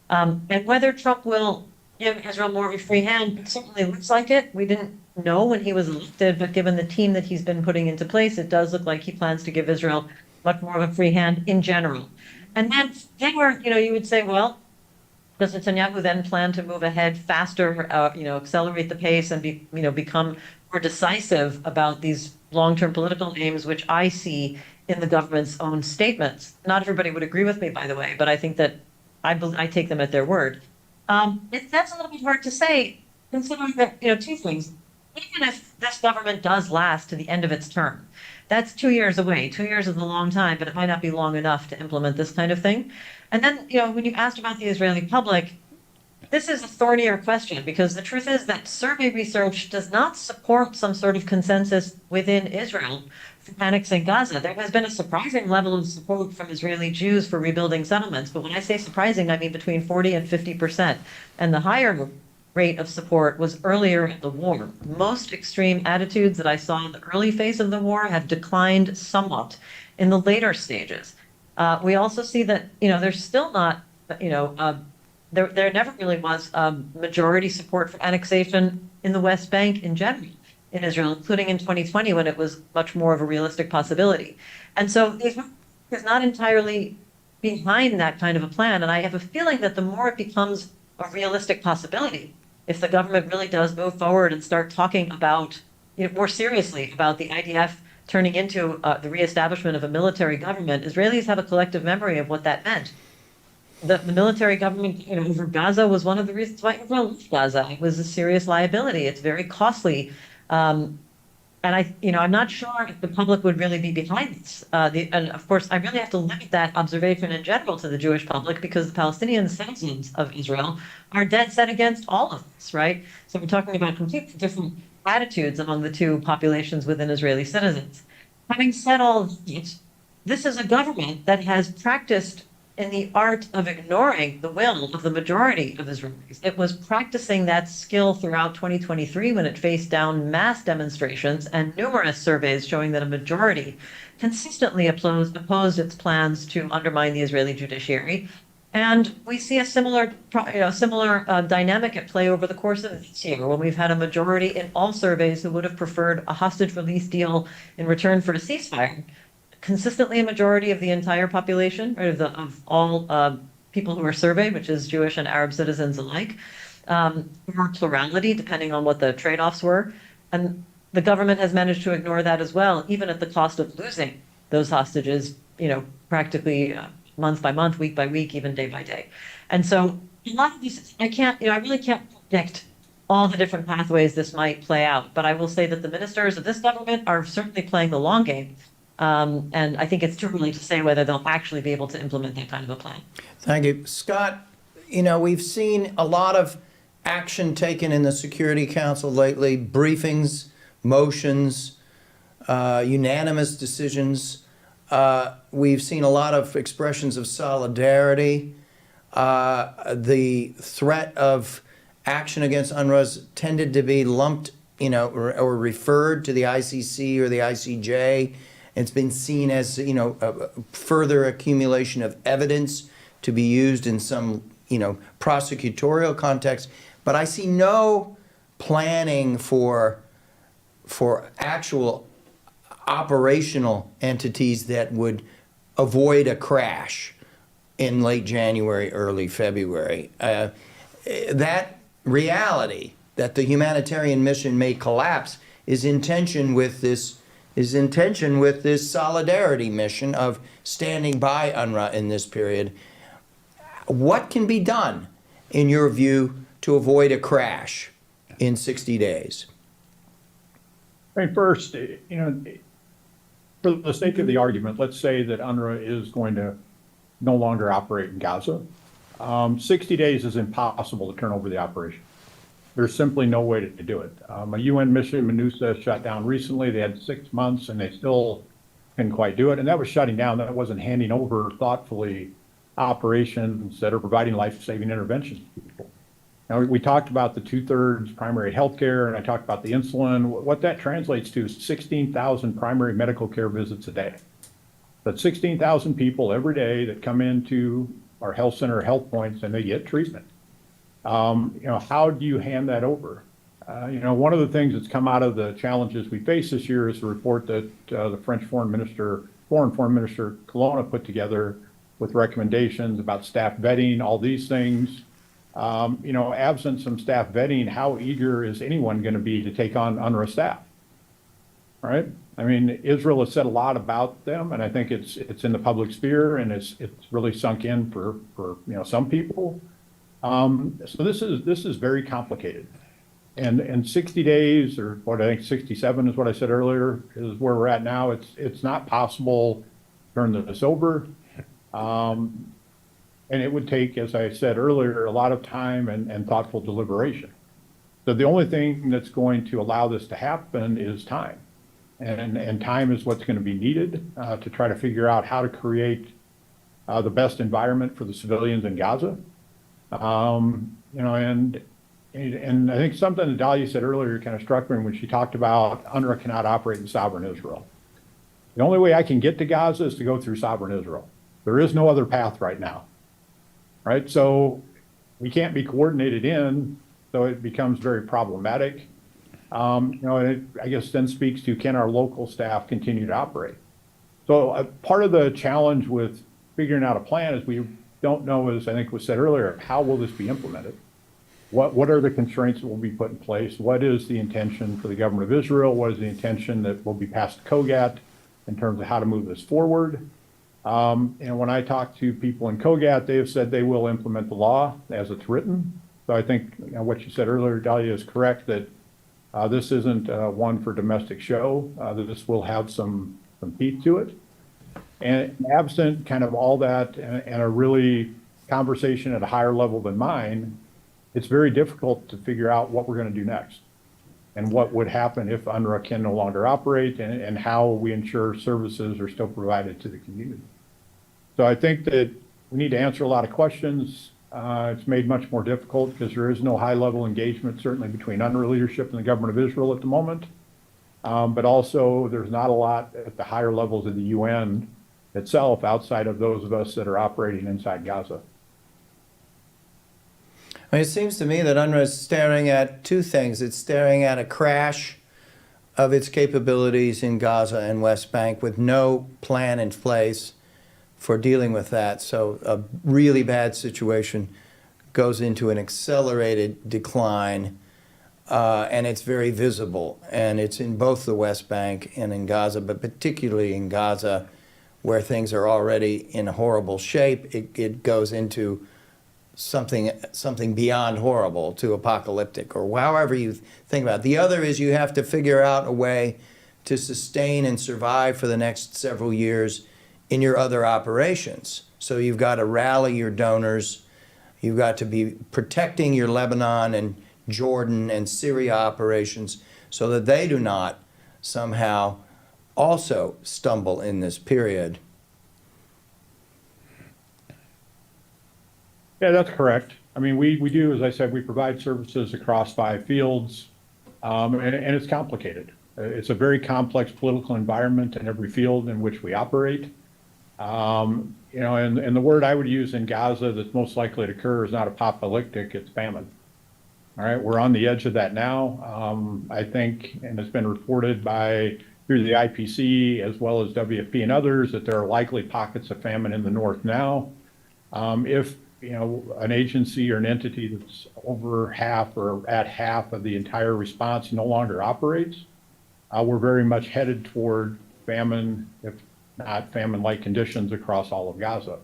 And whether Trump will give Israel more of a free hand, it certainly looks like it. We didn't know when he was elected, but given the team that he's been putting into place, it does look like he plans to give Israel much more of a free hand in general. And then you would say, well, does Netanyahu then plan to move ahead faster, accelerate the pace and become more decisive about these long-term political aims, which I see in the government's own statements? Not everybody would agree with me, by the way, but I think that I take them at their word. That's a little bit hard to say, considering that, two things. Even if this government does last to the end of its term, that's 2 years away. 2 years is a long time, but it might not be long enough to implement this kind of thing. And then, when you asked about the Israeli public, this is a thornier question, because the truth is that survey research does not support some sort of consensus within Israel for annexing Gaza. There has been a surprising level of support from Israeli Jews for rebuilding settlements. But when I say surprising, I mean between 40 and 50%. And the higher rate of support was earlier in the war. Most extreme attitudes that I saw in the early phase of the war have declined somewhat in the later stages. We also see that, there's still not, there never really was majority support for annexation in the West Bank in general in Israel, including in 2020 when it was much more of a realistic possibility. And so Israel is not entirely behind that kind of a plan. And I have a feeling that the more it becomes a realistic possibility, if the government really does move forward and start talking about, more seriously about the IDF turning into the reestablishment of a military government, Israelis have a collective memory of what that meant. the military government, over Gaza was one of the reasons why Israel left Gaza. It was a serious liability. It's very costly. And I'm not sure if the public would really be behind this. And of course, I really have to limit that observation in general to the Jewish public because the Palestinian citizens of Israel are dead set against all of this, right? So we're talking about completely different attitudes among the two populations within Israeli citizens. Having said all this is a government that has practiced in the art of ignoring the will of the majority of Israelis. It was practicing that skill throughout 2023 when it faced down mass demonstrations and numerous surveys showing that a majority consistently opposed its plans to undermine the Israeli judiciary. And we see a similar dynamic at play over the course of this year when we've had a majority in all surveys who would have preferred a hostage release deal in return for a ceasefire. Consistently a majority of the entire population, right, of all people who are surveyed, which is Jewish and Arab citizens alike, or plurality, depending on what the trade-offs were. And the government has managed to ignore that as well, even at the cost of losing those hostages, practically month by month, week by week, even day by day. And so a lot of this, I really can't predict all the different pathways this might play out. But I will say that the ministers of this government are certainly playing the long game. And I think it's too early to say whether they'll actually be able to implement that kind of a plan. Thank you. Scott, we've seen a lot of action taken in the Security Council lately, briefings, motions, unanimous decisions. We've seen a lot of expressions of solidarity. The threat of action against UNRWA tended to be lumped, or referred to the ICC or the ICJ. It's been seen as, a further accumulation of evidence to be used in some, prosecutorial context. But I see no planning for actual operational entities that would avoid a crash in late January, early February. That reality that the humanitarian mission may collapse is in tension with this solidarity mission of standing by UNRWA in this period. What can be done, in your view, to avoid a crash in 60 days? First, for the sake of the argument, let's say that UNRWA is going to no longer operate in Gaza. 60 days is impossible to turn over the operation. There's simply no way to do it. A UN mission, MINUSA, shut down recently. They had 6 months and they still couldn't quite do it. And that was shutting down. That wasn't handing over thoughtfully operations that are providing life-saving interventions to people. Now, we talked about the 2/3 primary health care, and I talked about the insulin. What that translates to is 16,000 primary medical care visits a day. That's 16,000 people every day that come into our health center or health points and they get treatment. How do you hand that over? One of the things that's come out of the challenges we face this year is the report that the French Foreign Minister Colonna put together with recommendations about staff vetting, all these things. Absent some staff vetting, how eager is anyone going to be to take on UNRWA staff? Right? Israel has said a lot about them, and I think it's in the public sphere, and it's really sunk in for some people. So this is very complicated, and 60 days, or what I think 67 is what I said earlier, is where we're at now. It's not possible to turn this over, and it would take, as I said earlier, a lot of time and thoughtful deliberation. So the only thing that's going to allow this to happen is time, and time is what's going to be needed to try to figure out how to create the best environment for the civilians in Gaza. And I think something that Dahlia said earlier kind of struck me when she talked about UNRWA cannot operate in sovereign Israel. The only way I can get to Gaza is to go through sovereign Israel. There is no other path right now, right? So we can't be coordinated in, so it becomes very problematic. And it, I guess, then speaks to, can our local staff continue to operate? So part of the challenge with figuring out a plan is we don't know, as I think was said earlier, how will this be implemented? What are the constraints that will be put in place? What is the intention for the government of Israel? What is the intention that will be passed to COGAT in terms of how to move this forward? And when I talk to people in Kogat, they have said they will implement the law as it's written. So I think what you said earlier, Dahlia, is correct that this isn't one for domestic show, that this will have some teeth to it. And absent kind of all that and a really conversation at a higher level than mine, it's very difficult to figure out what we're going to do next and what would happen if UNRWA can no longer operate and how we ensure services are still provided to the community. So I think that we need to answer a lot of questions. It's made much more difficult because there is no high-level engagement, certainly between UNRWA leadership and the government of Israel at the moment. But also, there's not a lot at the higher levels of the UN itself outside of those of us that are operating inside Gaza. I mean, it seems to me that UNRWA is staring at two things. It's staring at a crash of its capabilities in Gaza and West Bank with no plan in place for dealing with that. So a really bad situation goes into an accelerated decline, and it's very visible. And it's in both the West Bank and in Gaza, but particularly in Gaza, where things are already in horrible shape. It goes into something beyond horrible to apocalyptic, or however you think about it. The other is you have to figure out a way to sustain and survive for the next several years in your other operations. So you've got to rally your donors. You've got to be protecting your Lebanon and Jordan and Syria operations so that they do not somehow also stumble in this period. Yeah, that's correct. I mean, we do, as I said, we provide services across 5 fields, and it's complicated. It's a very complex political environment in every field in which we operate. You know, and the word I would use in Gaza that's most likely to occur is not apocalyptic, it's famine. All right, we're on the edge of that now. I think, and it's been reported through the IPC as well as WFP and others, that there are likely pockets of famine in the north now. If you know, an agency or an entity that's over half or at half of the entire response no longer operates, we're very much headed toward famine, if not famine-like conditions across all of Gaza.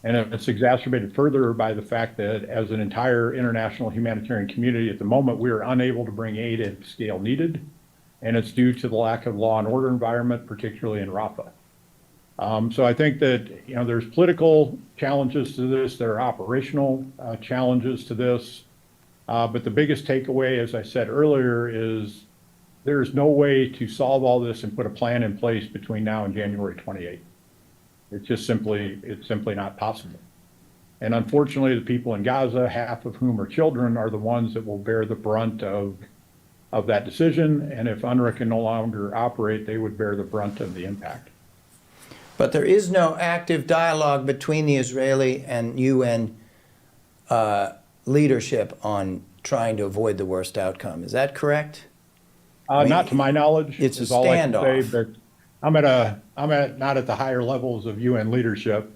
And it's exacerbated further by the fact that as an entire international humanitarian community at the moment, we are unable to bring aid at the scale needed. And it's due to the lack of law and order environment, particularly in Rafah. So I think that, you know, there's political challenges to this, there are operational challenges to this, but the biggest takeaway, as I said earlier, is there's no way to solve all this and put a plan in place between now and January 28th. It's simply not possible. And unfortunately, the people in Gaza, half of whom are children, are the ones that will bear the brunt of that decision. And if UNRWA can no longer operate, they would bear the brunt of the impact. But there is no active dialogue between the Israeli and UN leadership on trying to avoid the worst outcome. Is that correct? I mean, not to my knowledge. It's a is all I can standoff. say, but I'm not at the higher levels of UN leadership.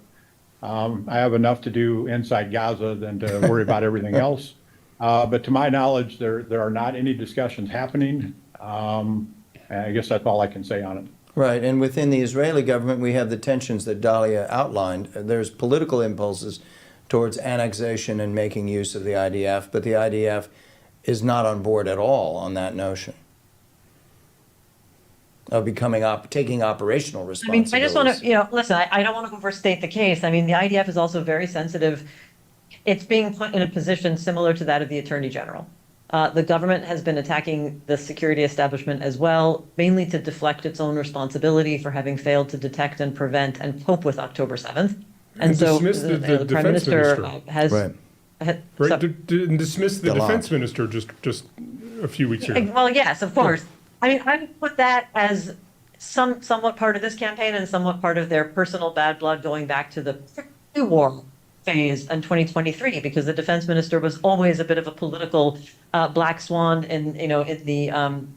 I have enough to do inside Gaza than to worry about everything else. But to my knowledge, there are not any discussions happening. I guess that's all I can say on it. Right, and within the Israeli government, we have the tensions that Dahlia outlined. There's political impulses towards annexation and making use of the IDF, but the IDF is not on board at all on that notion of taking operational I mean, responsibilities. I just want to, listen, I don't want to overstate the case. I mean, the IDF is also very sensitive. It's being put in a position similar to that of the Attorney General. The government has been attacking the security establishment as well, mainly to deflect its own responsibility for having failed to detect and prevent and cope with October 7th. And so the Prime Minister has... Right. To dismiss the defense minister just a few weeks ago. Well, yes, of course. I mean, I would put that as somewhat part of this campaign and somewhat part of their personal bad blood going back to the war phase in 2023, because the defense minister was always a bit of a political black swan in the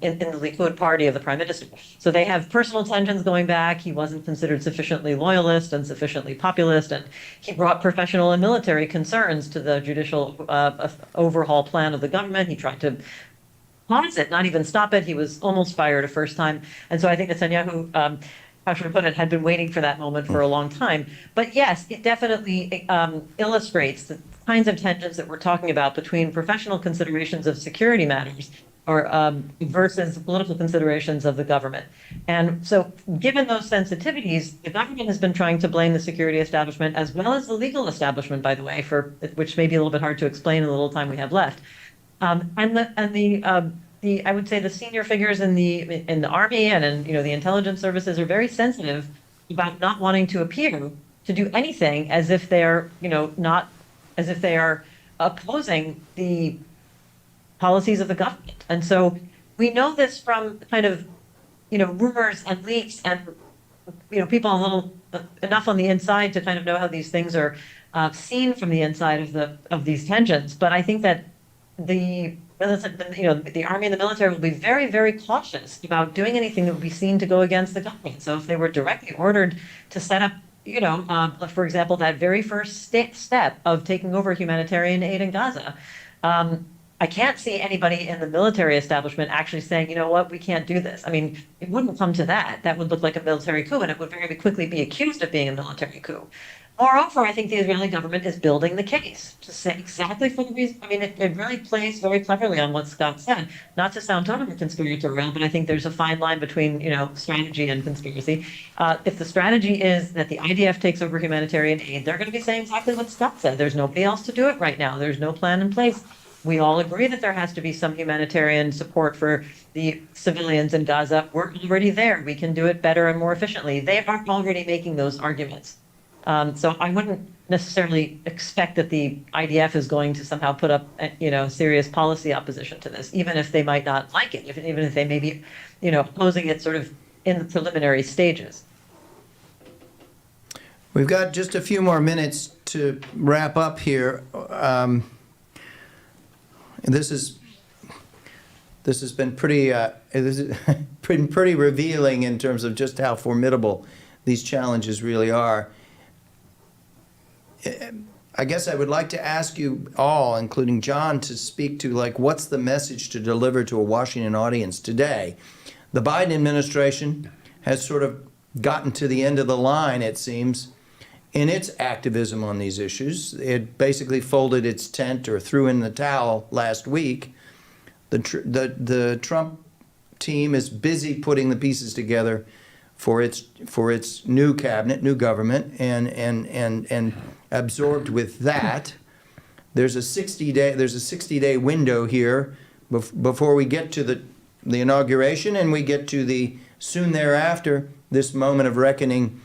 Likud party of the prime minister. So they have personal tensions going back. He wasn't considered sufficiently loyalist and sufficiently populist, and he brought professional and military concerns to the judicial overhaul plan of the government. He tried to pause it, not even stop it. He was almost fired a first time. And so I think Netanyahu how should I put it, had been waiting for that moment for a long time. But yes, it definitely illustrates the kinds of tensions that we're talking about between professional considerations of security matters or versus political considerations of the government. And so given those sensitivities, the government has been trying to blame the security establishment as well as the legal establishment, by the way, for which may be a little bit hard to explain in the little time we have left. I would say the senior figures in the army and in the intelligence services are very sensitive about not wanting to appear to do anything as if they're not as if they are opposing the policies of the government. And so we know this from kind of rumors and leaks and people a little enough on the inside to kind of know how these things are seen from the inside of these tensions. But I think that the army and the military will be very, very cautious about doing anything that would be seen to go against the government. So if they were directly ordered to set up, for example, that very first step of taking over humanitarian aid in Gaza, I can't see anybody in the military establishment actually saying, you know what, we can't do this. I mean, it wouldn't come to that. That would look like a military coup, and it would very quickly be accused of being a military coup. Moreover, I think the Israeli government is building the case to say exactly for the reason. I mean, it really plays very cleverly on what Scott said. Not to sound totally conspiratorial, but I think there's a fine line between strategy and conspiracy. If the strategy is that the IDF takes over humanitarian aid, they're going to be saying exactly what Scott said. There's nobody else to do it right now. There's no plan in place. We all agree that there has to be some humanitarian support for the civilians in Gaza. We're already there. We can do it better and more efficiently. They are already making those arguments. So I wouldn't necessarily expect that the IDF is going to somehow put up, serious policy opposition to this, even if they might not like it, even if they may be, opposing it sort of in the preliminary stages. We've got just a few more minutes to wrap up here. This has been pretty revealing in terms of just how formidable these challenges really are. I guess I would like to ask you all, including John, to speak to what's the message to deliver to a Washington audience today? The Biden administration has sort of gotten to the end of the line, it seems, in its activism on these issues. It basically folded its tent or threw in the towel last week. The Trump team is busy putting the pieces together for its new cabinet, new government, and absorbed with that. There's a 60-day window here before we get to the inauguration, and we get to the soon thereafter, this moment of reckoning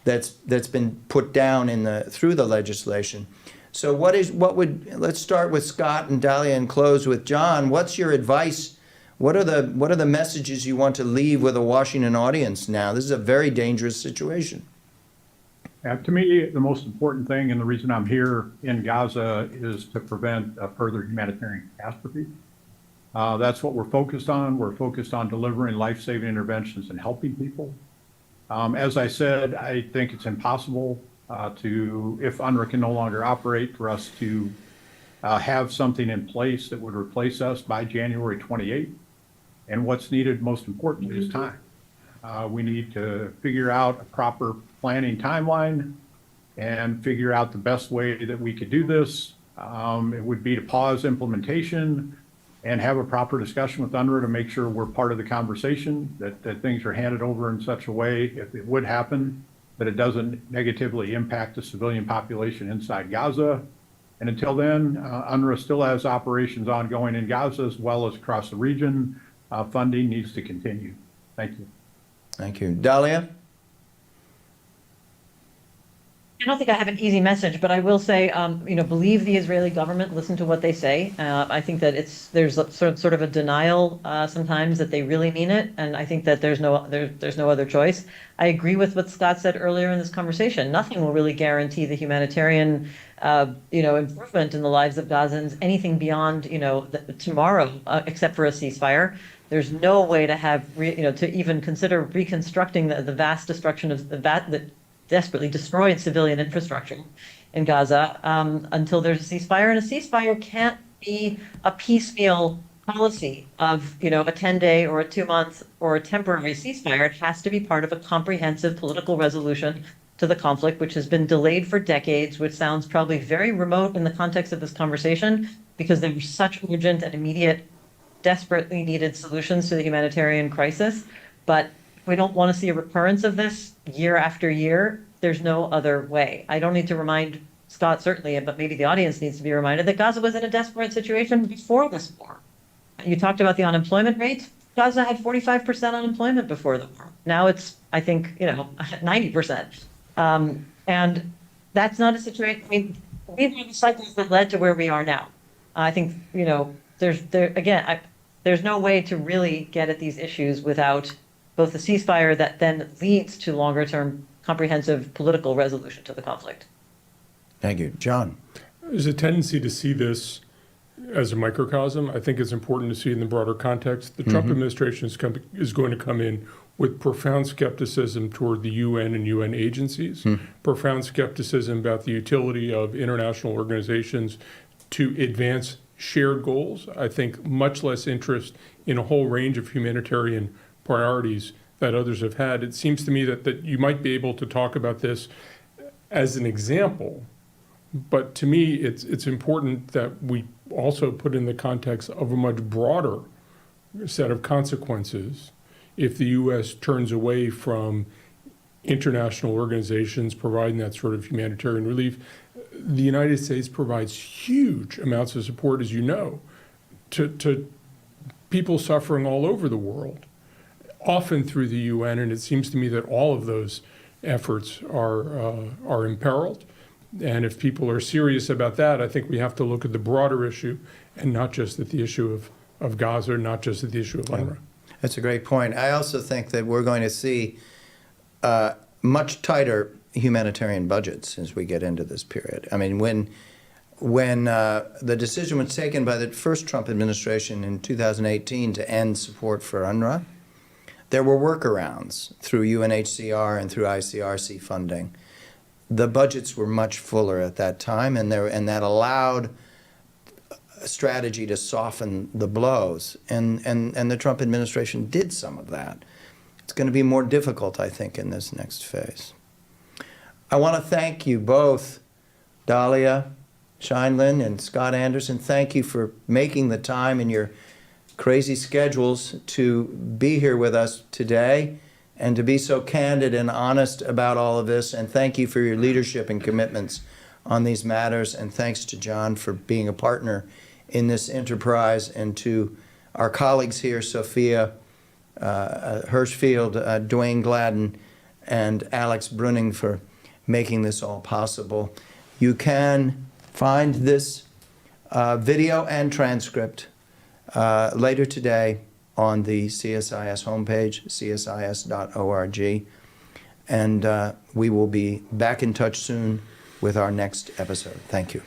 that's been put down through the legislation. So let's start with Scott and Dahlia and close with John. What's your advice? What are the messages you want to leave with a Washington audience now? This is a very dangerous situation. To me, the most important thing, and the reason I'm here in Gaza, is to prevent a further humanitarian catastrophe. That's what we're focused on. We're focused on delivering life-saving interventions and helping people. As I said, I think it's impossible if UNRWA can no longer operate, for us to have something in place that would replace us by January 28th. And what's needed, most importantly, is time. We need to figure out a proper planning timeline and figure out the best way that we could do this. It would be to pause implementation and have a proper discussion with UNRWA to make sure we're part of the conversation, that things are handed over in such a way, if it would happen, that it doesn't negatively impact the civilian population inside Gaza. And until then, UNRWA still has operations ongoing in Gaza as well as across the region. Funding needs to continue. Thank you. Thank you. Dahlia? I don't think I have an easy message, but I will say, believe the Israeli government, listen to what they say. I think that there's sort of a denial sometimes that they really mean it, and I think that there's no other choice. I agree with what Scott said earlier in this conversation. Nothing will really guarantee the humanitarian, improvement in the lives of Gazans, anything beyond, tomorrow, except for a ceasefire. There's no way to have, to even consider reconstructing the vast destruction of that desperately destroyed civilian infrastructure in Gaza until there's a ceasefire. And a ceasefire can't be a piecemeal policy of, a 10-day or a 2-month or a temporary ceasefire. It has to be part of a comprehensive political resolution to the conflict, which has been delayed for decades, which sounds probably very remote in the context of this conversation, because there were such urgent and immediate, desperately needed solutions to the humanitarian crisis. But we don't want to see a recurrence of this year after year. There's no other way. I don't need to remind Scott, certainly, but maybe the audience needs to be reminded that Gaza was in a desperate situation before this war. You talked about the unemployment rate. Gaza had 45% unemployment before the war. Now it's, I think, 90%. And that's not a situation. I mean, we've had cycles that led to where we are now. I think, there's no way to really get at these issues without both a ceasefire that then leads to longer term comprehensive political resolution to the conflict. Thank you. John? There's a tendency to see this as a microcosm. I think it's important to see in the broader context. The Trump administration is going to come in with profound skepticism toward the UN and UN agencies, profound skepticism about the utility of international organizations to advance shared goals. I think much less interest in a whole range of humanitarian priorities that others have had. It seems to me that you might be able to talk about this as an example, but to me, it's important that we also put in the context of a much broader set of consequences if the U.S. turns away from international organizations providing that sort of humanitarian relief. The United States provides huge amounts of support, as you know, to people suffering all over the world, often through the UN, and it seems to me that all of those efforts are imperiled. And if people are serious about that, I think we have to look at the broader issue and not just at the issue of Gaza, not just at the issue of UNRWA. That's a great point. I also think that we're going to see much tighter humanitarian budgets as we get into this period. I mean, when the decision was taken by the first Trump administration in 2018 to end support for UNRWA, there were workarounds through UNHCR and through ICRC funding. The budgets were much fuller at that time, and that allowed a strategy to soften the blows. And the Trump administration did some of that. It's going to be more difficult, I think, in this next phase. I want to thank you both, Dahlia Scheindlin and Scott Anderson. Thank you for making the time in your crazy schedules to be here with us today and to be so candid and honest about all of this. And thank you for your leadership and commitments on these matters. And thanks to John for being a partner in this enterprise, and to our colleagues here, Sophia Hirschfield, Dwayne Gladden, and Alex Brunning for making this all possible. You can find this video and transcript later today on the CSIS homepage, csis.org. And we will be back in touch soon with our next episode. Thank you.